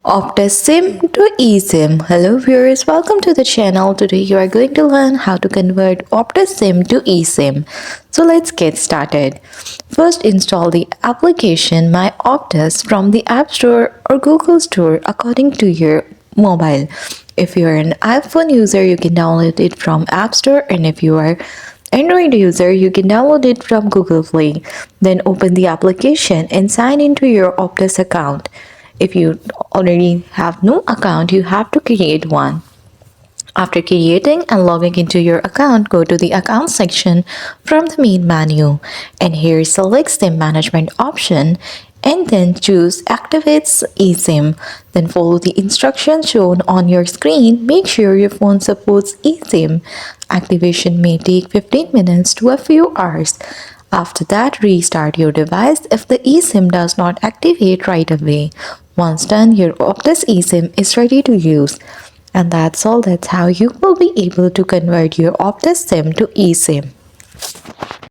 Optus SIM to eSIM. Hello viewers, welcome to the channel. Today you are going to learn how to convert Optus SIM to eSIM. So let's get started. First, install the application My Optus from the App Store or Google Store according to your mobile. If you are an iPhone user, you can download it from App Store, and if you are Android user, you can download it from Google Play. Then open the application and sign into your Optus account. If you already have no account, you have to create one. After creating and logging into your account, go to the account section from the main menu, and here select SIM management option and then choose activates eSIM. Then follow the instructions shown on your screen. Make sure your phone supports eSIM. Activation may take 15 minutes to a few hours. After that, restart your device if the eSIM does not activate right away. Once done, your Optus eSIM is ready to use. And that's all. That's how you will be able to convert your Optus SIM to eSIM.